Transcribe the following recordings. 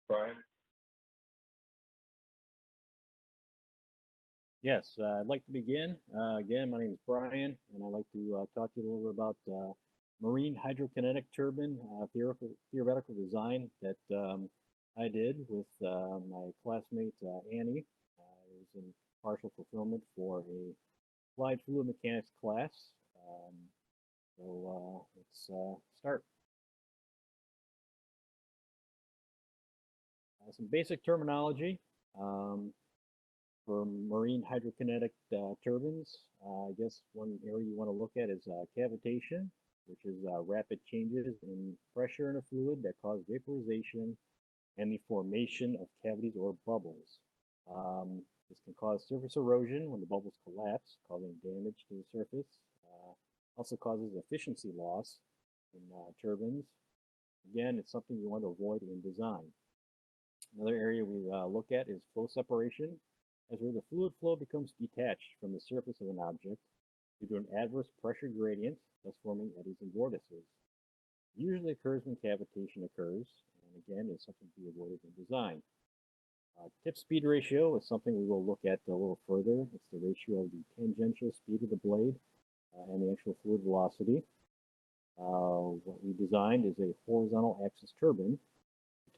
Brian? Yes, I'd like to begin. Again, my name is Brian, and I'd like to talk to you a little bit about marine hydrokinetic turbine theoretical design that I did with my classmate Annie. It was in partial fulfillment for a applied fluid mechanics class. Let's start. Some basic terminology. For marine hydrokinetic turbines. I guess one area you want to look at is cavitation, which is rapid changes in pressure in a fluid that cause vaporization and the formation of cavities or bubbles. This can cause surface erosion when the bubbles collapse, causing damage to the surface. Also causes efficiency loss in turbines. Again, it's something you want to avoid in design. Another area we look at is flow separation, as where the fluid flow becomes detached from the surface of an object due to an adverse pressure gradient, thus forming eddies and vortices. It usually occurs when cavitation occurs, and again, is something to be avoided in design. Tip speed ratio is something we will look at a little further. It's the ratio of the tangential speed of the blade and the actual fluid velocity. What we designed is a horizontal axis turbine,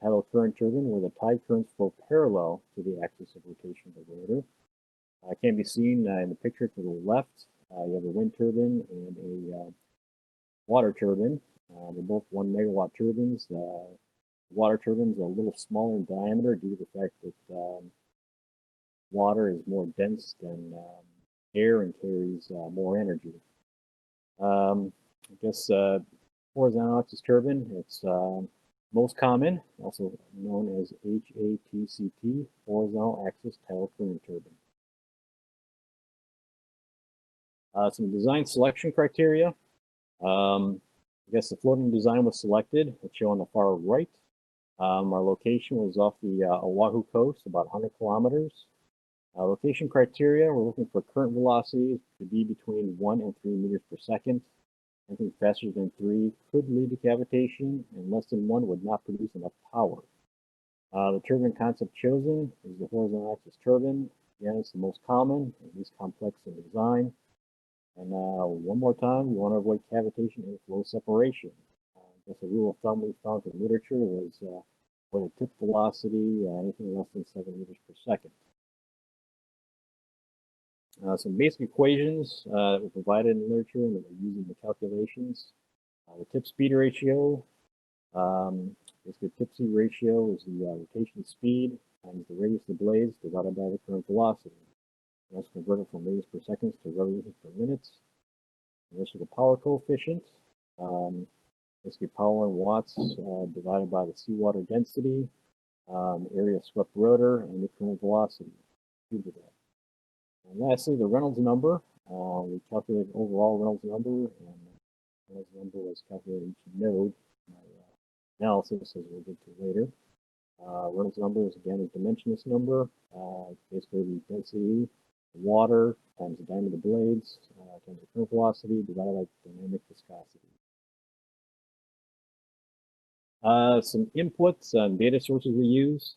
a tidal current turbine where the tide currents flow parallel to the axis of rotation of the rotor. It can be seen in the picture to the left. You have a wind turbine and a water turbine. They're both 1 megawatt turbines. The water turbine is a little smaller in diameter due to the fact that water is more dense than air and carries more energy. I guess horizontal axis turbine, it's most common, also known as HATCT, horizontal axis tidal current turbine. Some design selection criteria. I guess the floating design was selected. It's shown on the far right. Our location was off the Oahu coast, about 100 kilometers. Location criteria, we're looking for current velocities to be between 1 and 3 meters per second. Anything faster than 3 could lead to cavitation, and less than 1 would not produce enough power. The turbine concept chosen is the horizontal axis turbine. Again, it's the most common and least complex in design. And one more time, we want to avoid cavitation and flow separation. I guess a rule of thumb we found in literature was for the tip velocity, anything less than 7 meters per second. Some basic equations that were provided in literature and that we're using the calculations. The tip speed ratio, basically tip speed ratio is the rotation speed times the radius of the blades divided by the current velocity. And that's converted from radius per second to revolutions per minute. And this is the power coefficient. Basically power in watts divided by the seawater density, area swept rotor, and the current velocity. And lastly, the Reynolds number. We calculated overall Reynolds number, and Reynolds number was calculated each node. My analysis, as we'll get to later. Reynolds number is again a dimensionless number. Basically, the density, the water times the diameter of the blades times the current velocity divided by dynamic viscosity. Some inputs and data sources we use.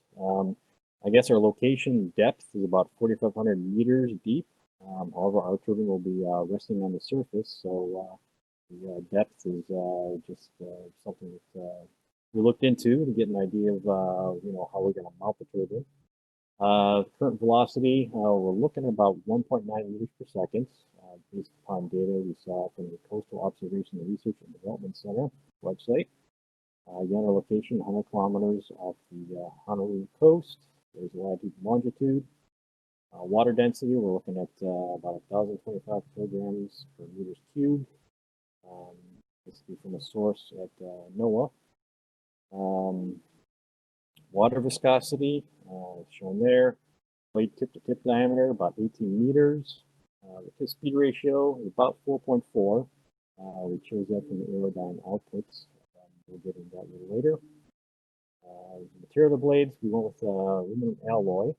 I guess our location depth is about 4,500 meters deep. However, our turbine will be resting on the surface, so the depth is just something that we looked into to get an idea of how we're going to mount the turbine. Current velocity, we're looking at about 1.9 meters per second, based upon data we saw from the Coastal Observation and Research and Development Center website. Again, our location, 100 kilometers off the Honolulu coast. There's latitude and longitude. Water density, we're looking at about 1,025 kilograms per meters cubed. This will be from a source at NOAA. Water viscosity, shown there. Blade tip to tip diameter, about 18 meters. The tip speed ratio is about 4.4. We chose that from the aerodyne outputs. We'll get into that a little later. The material of the blades, we went with aluminum alloy.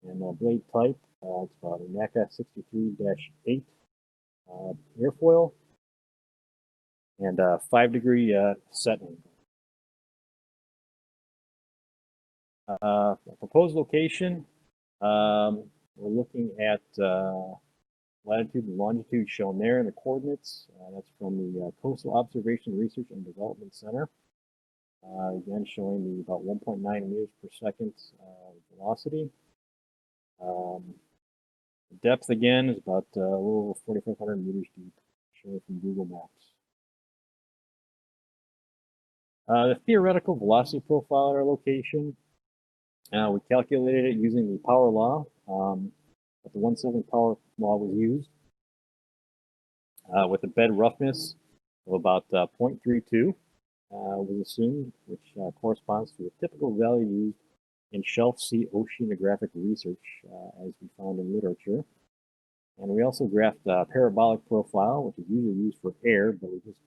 And blade type, it's about a NACA 63-8 airfoil. And 5-degree set angle. Proposed location, we're looking at latitude and longitude shown there in the coordinates. That's from the Coastal Observation Research and Development Center. Again, showing the about 1.9 meters per second velocity. The depth again is about a little over 4,500 meters deep, shown from Google Maps. The theoretical velocity profile at our location, we calculated it using the power law, but the 1/7 power law was used with a bed roughness of about 0.32 was assumed, which corresponds to a typical value used in shelf sea oceanographic research, as we found in literature. And we also graphed a parabolic profile, which is usually used for air, but we just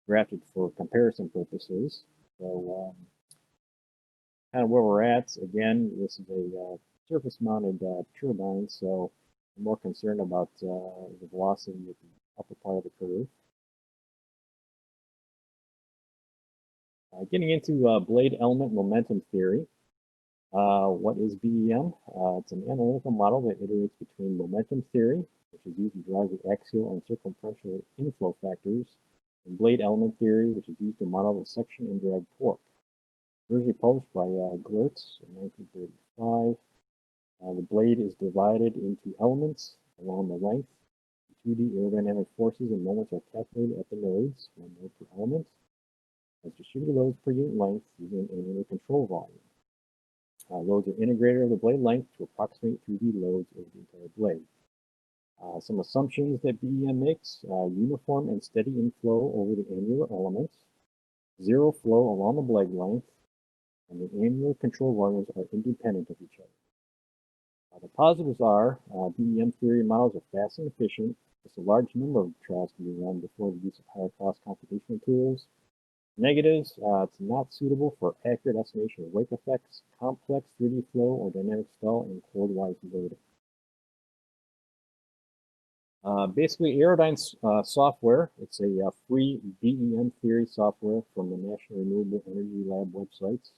graphed it for comparison purposes. So kind of where we're at, again, this is a surface-mounted turbine, so I'm more concerned about the velocity at the upper part of the curve. Getting into blade element momentum theory. What is BEM? It's an analytical model that iterates between momentum theory, which is used to drive the axial and circumferential inflow factors, and blade element theory, which is used to model the section and drag torque. Originally published by Glertz in 1935. The blade is divided into elements along the length. 2D aerodynamic forces and moments are calculated at the nodes, 1 node per element, as distributed loads per unit length using a linear control volume. Loads are integrated over the blade length to approximate 3D loads over the entire blade. Some assumptions that BEM makes: uniform and steady inflow over the annular elements, zero flow along the blade length, and the annular control volumes are independent of each other. The positives are BEM theory models are fast and efficient. It's a large number of trials can be run before the use of higher cost computational tools. Negatives, it's not suitable for accurate estimation of wake effects, complex 3D flow, or dynamic stall and chord-wise loading. Basically, Aerodyne software, it's a free BEM theory software from the National Renewable Energy Lab websites.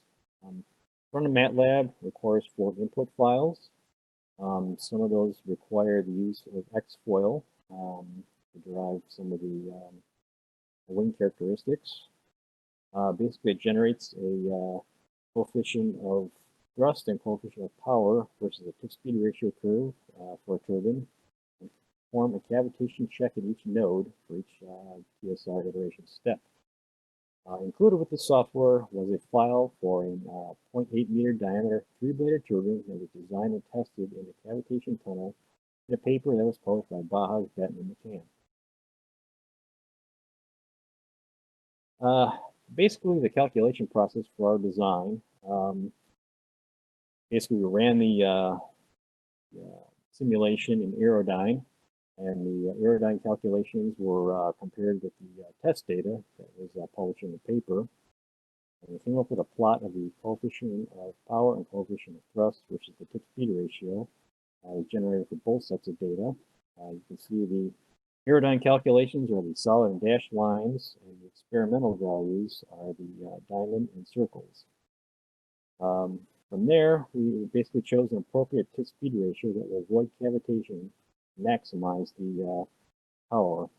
Run a MATLAB requires 4 input files. Some of those require the use of XFoil to derive some of the wing characteristics. Basically, it generates a coefficient of thrust and coefficient of power versus a tip-speed ratio curve for a turbine. And perform a cavitation check at each node for each TSR iteration step. Included with the software was a file for a 0.8 meter diameter 3-bladed turbine that was designed and tested in a cavitation tunnel in a paper that was published by Bahaj, Benton, and McCann. Basically, the calculation process for our design, basically we ran the simulation in Aerodyne, and the Aerodyne calculations were compared with the test data that was published in the paper. And we came up with a plot of the coefficient of power and coefficient of thrust versus the tip-speed ratio. Was generated for both sets of data. You can see the Aerodyne calculations are the solid and dashed lines, and the experimental values are the diamond and circles. From there, we basically chose an appropriate tip-speed ratio that will avoid cavitation, maximize the power.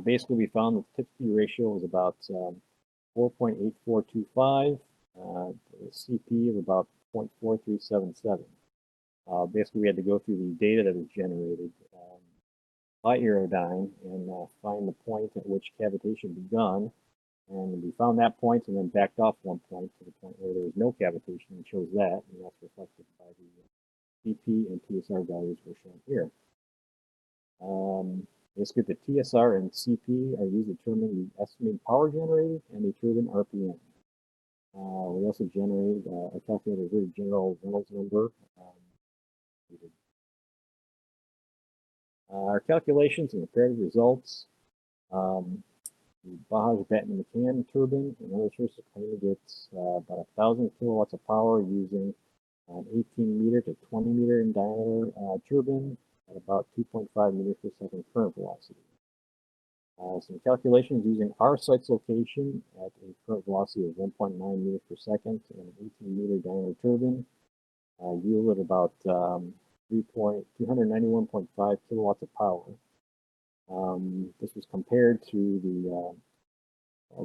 Basically, we found that the tip-speed ratio was about 4.8425, the CP of about 0.4377. Basically, we had to go through the data that was generated by Aerodyne and find the point at which cavitation begun. And we found that point and then backed off 1 point to the point where there was no cavitation and chose that. And that's reflected by the CP and TSR values we're shown here. Basically, the TSR and CP are used to determine the estimated power generated and the turbine RPM. We also generated a calculated very general Reynolds number. Our calculations and comparative results. The Bahaj, Benton, and McCann turbine and other sources claim to get about 1,000 kilowatts of power using an 18 meter to 20 meter in diameter turbine at about 2.5 meters per second current velocity. Some calculations using our site's location at a current velocity of 1.9 meters per second and an 18-meter diameter turbine yielded about 391.5 kilowatts of power. This was compared to the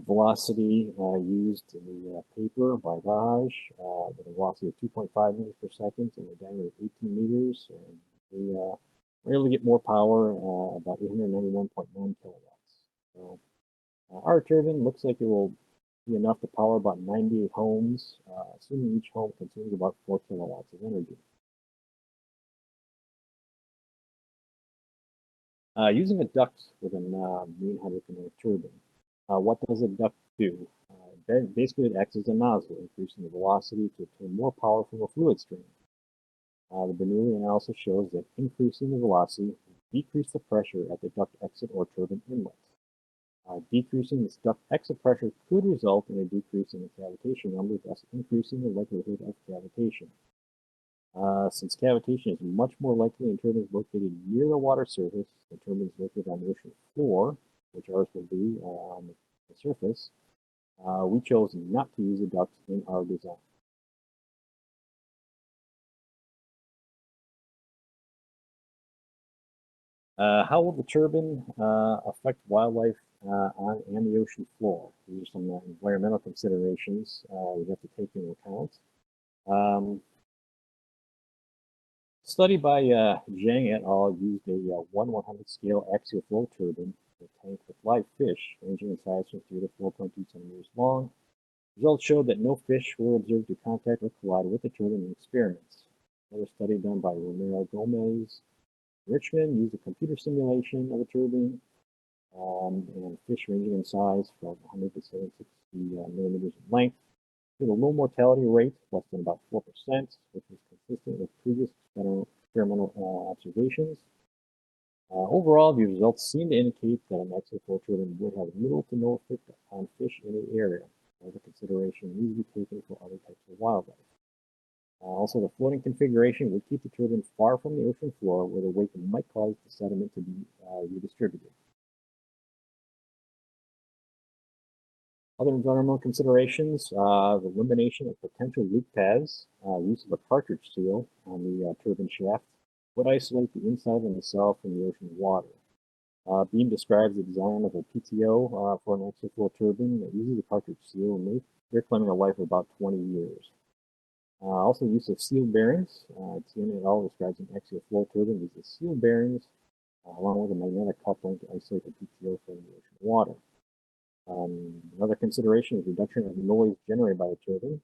velocity used in the paper by Vaj with a velocity of 2.5 meters per second and a diameter of 18 meters. And we were able to get more power, about 891.9 kilowatts. So our turbine looks like it will be enough to power about 98 homes, assuming each home consumes about 4 kilowatts of energy. Using a duct with a marine hydrokinetic turbine. What does a duct do? Basically, it acts as a nozzle, increasing the velocity to obtain more power from a fluid stream. The Bernoulli analysis shows that increasing the velocity will decrease the pressure at the duct exit or turbine inlet. Decreasing this duct exit pressure could result in a decrease in the cavitation number, thus increasing the likelihood of cavitation. Since cavitation is much more likely in turbines located near the water surface than turbines located on the ocean floor, which ours will be on the surface, we chose not to use a duct in our design. How will the turbine affect wildlife on and the ocean floor? These are some environmental considerations we have to take into account. Study by Zhang et al. Used a 1/100 scale axial flow turbine with a tank with live fish ranging in size from 3 to 4.2 centimeters long. Results showed that no fish were observed to contact or collide with the turbine in experiments. Another study done by Romero Gomez Richmond used a computer simulation of a turbine and fish ranging in size from 100 to 760 millimeters in length, with a low mortality rate, less than about 4%, which is consistent with previous experimental observations. Overall, the results seem to indicate that an axial flow turbine would have little to no effect on fish in the area. However, consideration needs to be taken for other types of wildlife. Also, the floating configuration would keep the turbine far from the ocean floor, where the wake might cause the sediment to be redistributed. Other environmental considerations, the elimination of potential leak paths, use of a cartridge seal on the turbine shaft would isolate the inside of the nacelle from the ocean water. Beam describes the design of a PTO for an axial flow turbine that uses a cartridge seal, and they're claiming a life of about 20 years. Also, use of seal bearings. Tian et al. Describes an axial flow turbine uses seal bearings along with a magnetic coupling to isolate the PTO from the ocean water. Another consideration is reduction of noise generated by the turbine.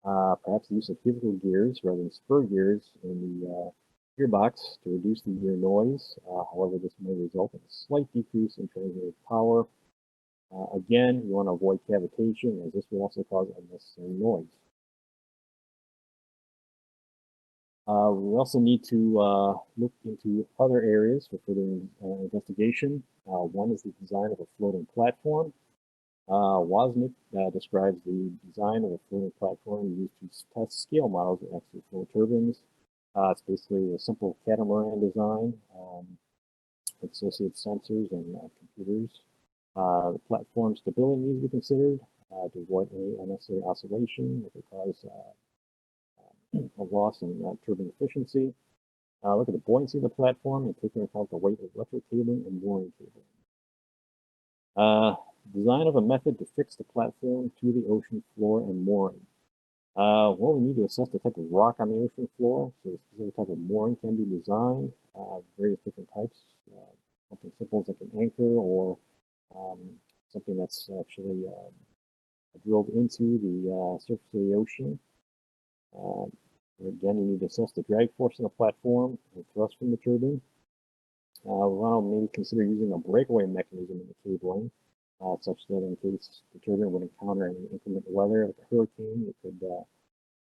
Perhaps the use of helical gears rather than spur gears in the gearbox to reduce the gear noise. However, this may result in a slight decrease in transmitted power. Again, you want to avoid cavitation, as this will also cause unnecessary noise. We also need to look into other areas for further investigation. One is the design of a floating platform. Wozniak describes the design of a floating platform used to test scale models of axial flow turbines. It's basically a simple catamaran design with associated sensors and computers. The platform stability needs to be considered to avoid any unnecessary oscillation that could cause a loss in turbine efficiency. Look at the buoyancy of the platform and take into account the weight of electric cabling and mooring cabling. Design of a method to fix the platform to the ocean floor and mooring. Well, we need to assess the type of rock on the ocean floor, so a specific type of mooring can be designed, various different types, something simple as like an anchor or something that's actually drilled into the surface of the ocean. Again, you need to assess the drag force on the platform and thrust from the turbine. We want to maybe consider using a breakaway mechanism in the cabling, such that in case the turbine would encounter any inclement weather, like a hurricane, it could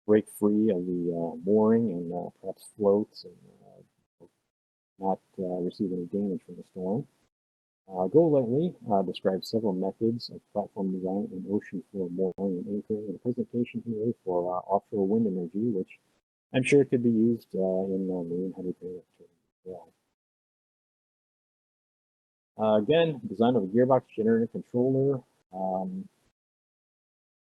break free of the mooring and perhaps float and not receive any damage from the storm. Go Lightly describes several methods of platform design in ocean floor mooring and anchoring in a presentation here for offshore wind energy, which I'm sure could be used in marine hydrokinetic turbines as well. Again, design of a gearbox, generator, controller.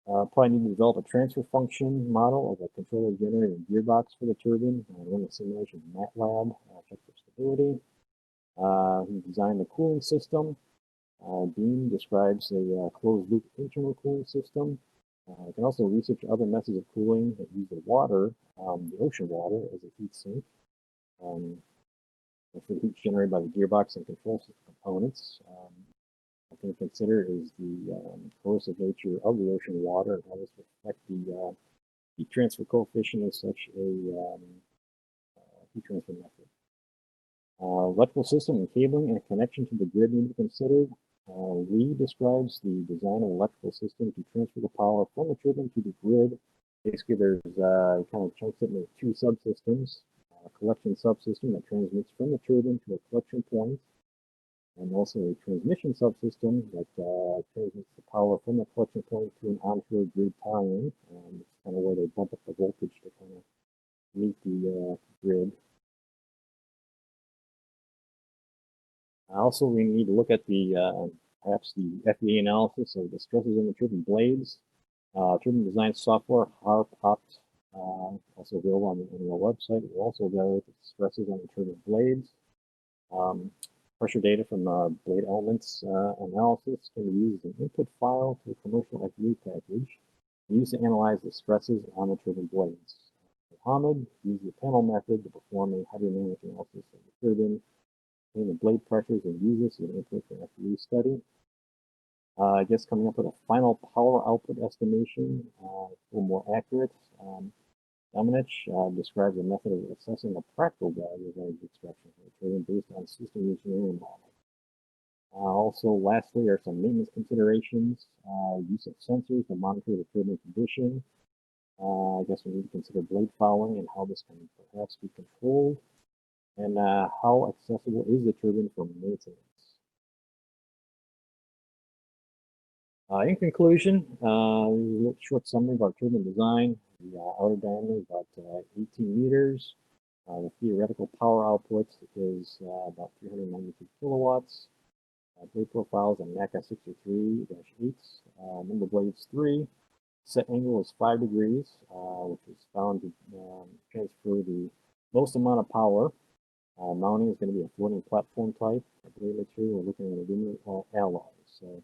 Probably need to develop a transfer function model of a controller, generator, and gearbox for the turbine. Run a simulation in MATLAB, check for stability. He designed the cooling system. Dean describes a closed-loop internal cooling system. You can also research other methods of cooling that use the water, the ocean water, as a heat sink. For the heat generated by the gearbox and control system components. I can consider is the corrosive nature of the ocean water and how this will affect the heat transfer coefficient of such a heat transfer method. Electrical system and cabling and a connection to the grid need to be considered. Lee describes the design of an electrical system to transfer the power from the turbine to the grid. Basically, there's kind of chunks it into two subsystems. A collection subsystem that transmits from the turbine to a collection point, and also a transmission subsystem that transmits the power from the collection point to an onshore grid tie-in. It's kind of where they bump up the voltage to kind of meet the grid. Also, we need to look at the perhaps the FEA analysis of the stresses in the turbine blades. Turbine design software, HARP Opt, also available on our website. We'll also evaluate the stresses on the turbine blades. Pressure data from blade elements analysis can be used as an input file to a commercial FEA package used to analyze the stresses on the turbine blades. Mohammed used the panel method to perform a hydrodynamic analysis of the turbine, the blade pressures, and use this as an input for FEA study. I guess coming up with a final power output estimation, a little more accurate. Domenech describes a method of assessing the practical value of energy extraction from the turbine based on system engineering model. Also, lastly, are some maintenance considerations. Use of sensors to monitor the turbine condition. I guess we need to consider blade fouling and how this can perhaps be controlled. And how accessible is the turbine for maintenance? In conclusion, a short summary of our turbine design. The outer diameter is about 18 meters. The theoretical power output is about 392 kilowatts. Blade profiles and NACA 63-8. Number of blades 3. Set angle is 5 degrees, which is found to transfer the most amount of power. Mounting is going to be a floating platform type. Blade material, we're looking at aluminum alloys. So,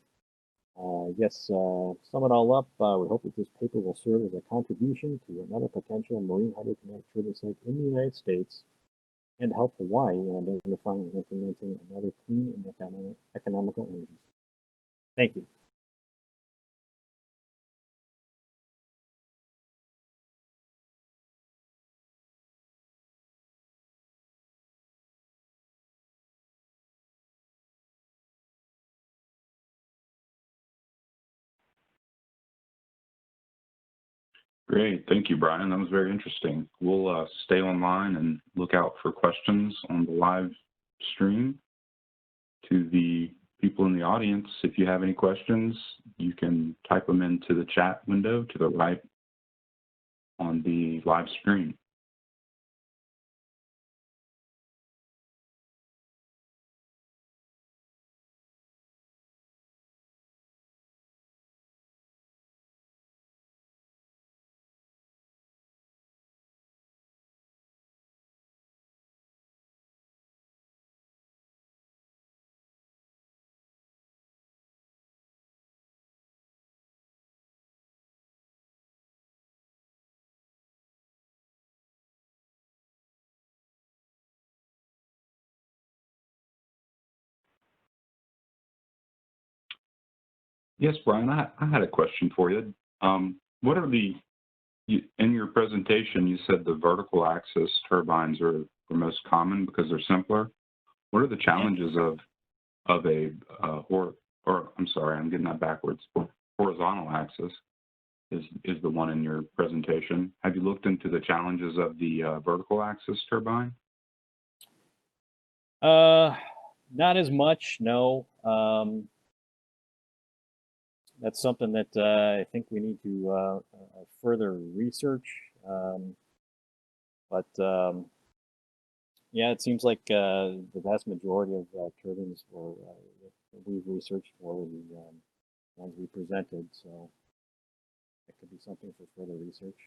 I guess sum it all up, we hope that this paper will serve as a contribution to another potential marine hydrokinetic turbine site in the United States and help Hawaii in identifying and implementing another clean and economical energy. Thank you. Great, thank you, Brian. That was very interesting. We'll stay online and look out for questions on the live stream. To the people in the audience, if you have any questions, you can type them into the chat window to the right on the live stream. Yes, Brian, I had a question for you. What are in your presentation, you said the vertical axis turbines are most common because they're simpler. What are the challenges of I'm sorry, I'm getting that backwards. Horizontal axis is the one in your presentation. Have you looked into the challenges of the vertical axis turbine? Not as much, no. That's something that I think we need to further research. Yeah, it seems like the vast majority of turbines were that we've researched for the ones we presented. So that could be something for further research.